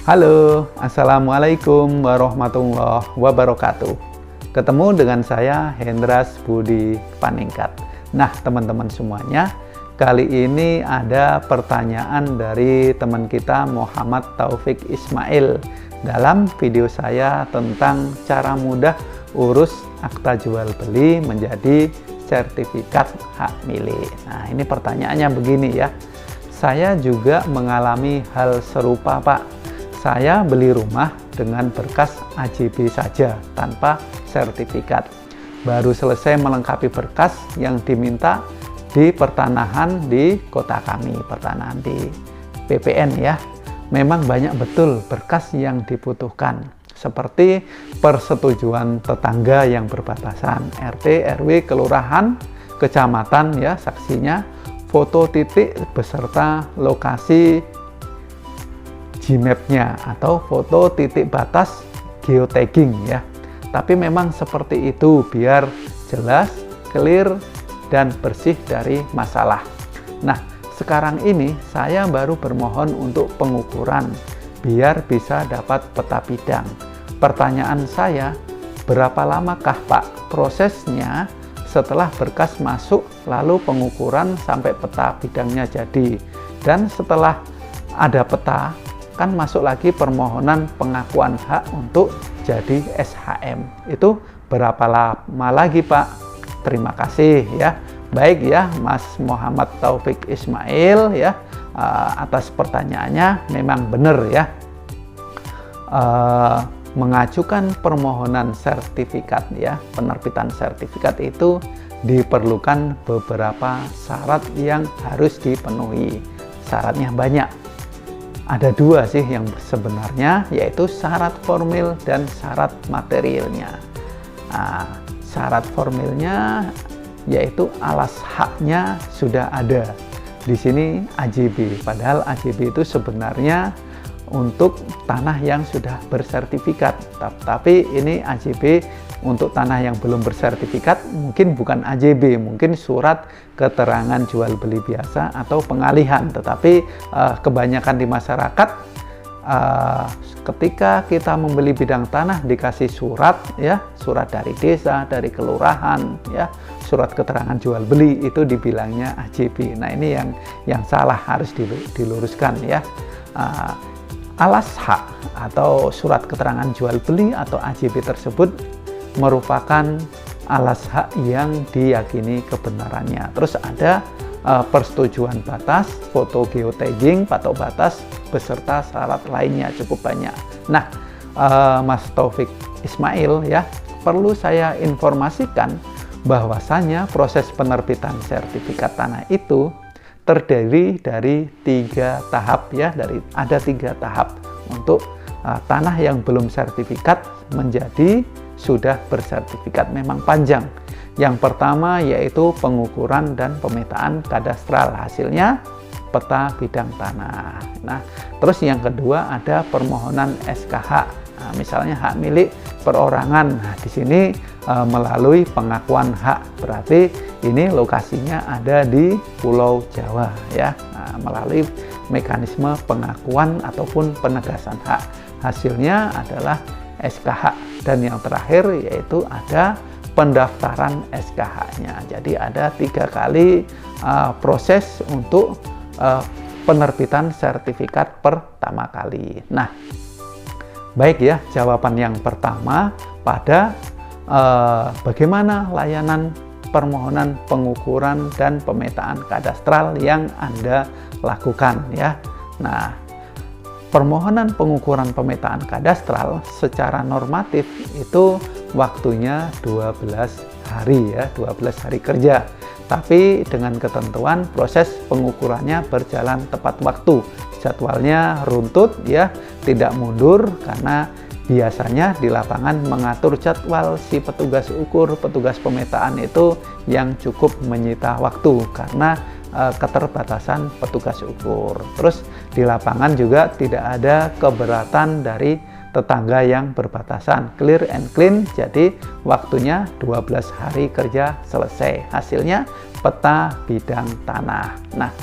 Halo, Assalamualaikum warahmatullahi wabarakatuh. Ketemu dengan saya Hendras Budi Paningkat. Nah, teman-teman semuanya, kali ini ada pertanyaan dari teman kita Muhammad Taufik Ismail dalam video saya tentang cara mudah urus akta jual beli menjadi sertifikat hak milik. Nah, ini pertanyaannya begini ya. Saya juga mengalami hal serupa, Pak. Saya beli rumah dengan berkas AJB saja tanpa sertifikat. Baru selesai melengkapi berkas yang diminta di pertanahan di kota kami, pertanahan di PPN ya. Memang banyak betul berkas yang dibutuhkan, seperti persetujuan tetangga yang berbatasan, RT, RW, kelurahan, kecamatan ya saksinya, foto titik beserta lokasi Gmap-nya atau foto titik batas geotagging ya. Tapi memang seperti itu biar jelas, clear, dan bersih dari masalah. Nah, sekarang ini saya baru bermohon untuk pengukuran biar bisa dapat peta bidang. Pertanyaan saya, berapa lamakah Pak prosesnya setelah berkas masuk lalu pengukuran sampai peta bidangnya jadi? Dan setelah ada peta, kan masuk lagi permohonan pengakuan hak untuk jadi SHM. Itu berapa lama lagi Pak? Terima kasih ya. Baik ya Mas Muhammad Taufik Ismail ya, atas pertanyaannya. Memang benar ya, mengajukan permohonan sertifikat ya, penerbitan sertifikat itu diperlukan beberapa syarat yang harus dipenuhi. Syaratnya banyak. Ada dua sih yang sebenarnya, yaitu syarat formil dan syarat materialnya. Nah, syarat formilnya yaitu alas haknya sudah ada. Di sini AJB, padahal AJB itu sebenarnya untuk tanah yang sudah bersertifikat. Tapi ini AJB untuk tanah yang belum bersertifikat, mungkin bukan AJB, mungkin surat keterangan jual beli biasa atau pengalihan. Tetapi kebanyakan di masyarakat ketika kita membeli bidang tanah dikasih surat ya, surat dari desa, dari kelurahan ya, surat keterangan jual beli, itu dibilangnya AJB. Nah, ini yang salah, harus diluruskan ya. Alas hak atau surat keterangan jual beli atau AJB tersebut merupakan alas hak yang diyakini kebenarannya. Terus ada persetujuan batas, foto geotagging, patok batas, beserta syarat lainnya cukup banyak. Nah, Mas Taufik Ismail ya, perlu saya informasikan bahwasanya proses penerbitan sertifikat tanah itu terdiri dari 3 tahap ya, ada 3 tahap untuk tanah yang belum sertifikat menjadi sudah bersertifikat. Memang panjang. Yang pertama yaitu pengukuran dan pemetaan kadastral, hasilnya peta bidang tanah. Nah, terus yang kedua ada permohonan SKH. Nah, misalnya hak milik perorangan. Nah, di sini melalui pengakuan hak, berarti ini lokasinya ada di Pulau Jawa ya. Nah, melalui mekanisme pengakuan ataupun penegasan hak, hasilnya adalah SKH. Dan yang terakhir yaitu ada pendaftaran SKH-nya. Jadi ada 3 kali proses untuk penerbitan sertifikat pertama kali. Nah, baik ya, jawaban yang pertama pada bagaimana layanan permohonan pengukuran dan pemetaan kadastral yang Anda lakukan ya. Nah, permohonan pengukuran pemetaan kadastral secara normatif itu waktunya 12 hari ya, 12 hari kerja. Tapi dengan ketentuan proses pengukurannya berjalan tepat waktu. Jadwalnya runtut ya, tidak mundur, karena biasanya di lapangan mengatur jadwal si petugas ukur, petugas pemetaan itu yang cukup menyita waktu karena keterbatasan petugas ukur. Terus di lapangan juga tidak ada keberatan dari tetangga yang berbatasan, clear and clean. Jadi waktunya 12 hari kerja selesai. Hasilnya peta bidang tanah. Nah,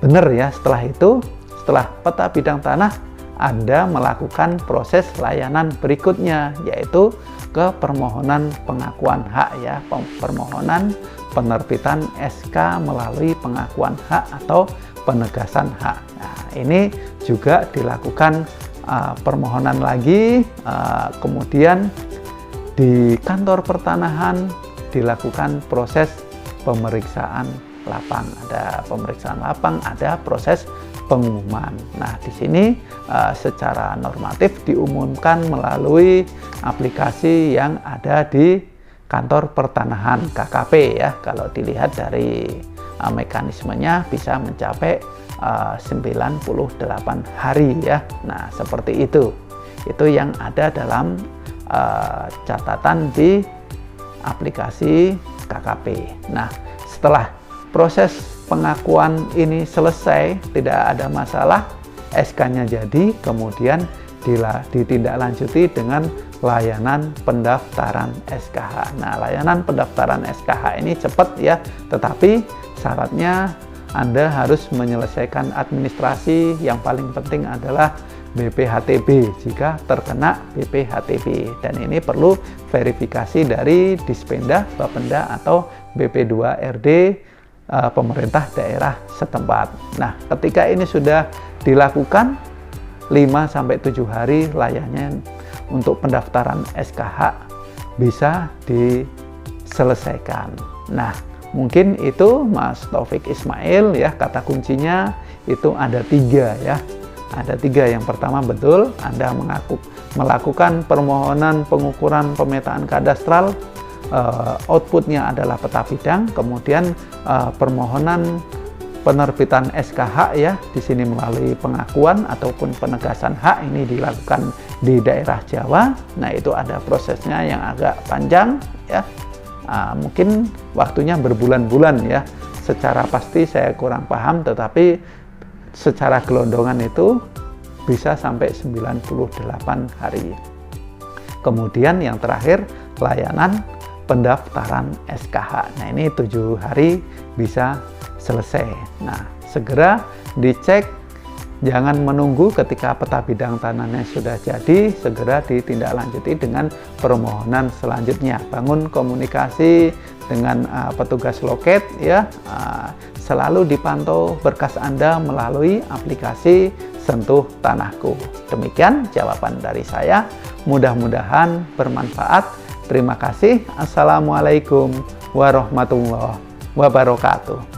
benar ya, setelah itu, setelah peta bidang tanah Anda melakukan proses layanan berikutnya, yaitu ke permohonan pengakuan hak ya, permohonan penerbitan SK melalui pengakuan hak atau penegasan hak. Nah, ini juga dilakukan permohonan lagi, kemudian di kantor pertanahan dilakukan proses pemeriksaan lapang. Ada pemeriksaan lapang, ada proses pengumuman. Nah, di sini secara normatif diumumkan melalui aplikasi yang ada di kantor pertanahan KKP ya. Kalau dilihat dari mekanismenya bisa mencapai 98 hari ya. Nah, seperti itu. Itu yang ada dalam catatan di aplikasi KKP. Nah, setelah proses pengakuan ini selesai, tidak ada masalah, SK-nya jadi, kemudian ditindaklanjuti dengan layanan pendaftaran SKH. Nah, layanan pendaftaran SKH ini cepat ya, tetapi syaratnya Anda harus menyelesaikan administrasi. Yang paling penting adalah BPHTB jika terkena BPHTB, dan ini perlu verifikasi dari Dispenda, Bapenda atau BP2RD pemerintah daerah setempat. Nah, ketika ini sudah dilakukan 5-7 hari layaknya untuk pendaftaran SKH bisa diselesaikan. Nah, mungkin itu Mas Taufik Ismail ya, kata kuncinya itu ada 3 ya. Ada 3. Yang pertama, betul Anda melakukan permohonan pengukuran pemetaan kadastral, outputnya adalah peta bidang, kemudian permohonan penerbitan SKH ya, di sini melalui pengakuan ataupun penegasan hak ini dilakukan di daerah Jawa. Nah, itu ada prosesnya yang agak panjang ya, mungkin waktunya berbulan-bulan ya, secara pasti saya kurang paham, tetapi secara gelondongan itu bisa sampai 98 hari. Kemudian yang terakhir, layanan pendaftaran SKH. Nah, ini 7 hari bisa selesai. Nah, segera dicek, jangan menunggu ketika peta bidang tanahnya sudah jadi, segera ditindaklanjuti dengan permohonan selanjutnya. Bangun komunikasi dengan petugas loket ya, selalu dipantau berkas Anda melalui aplikasi Sentuh Tanahku. Demikian jawaban dari saya, mudah-mudahan bermanfaat. Terima kasih. Assalamualaikum warahmatullahi wabarakatuh.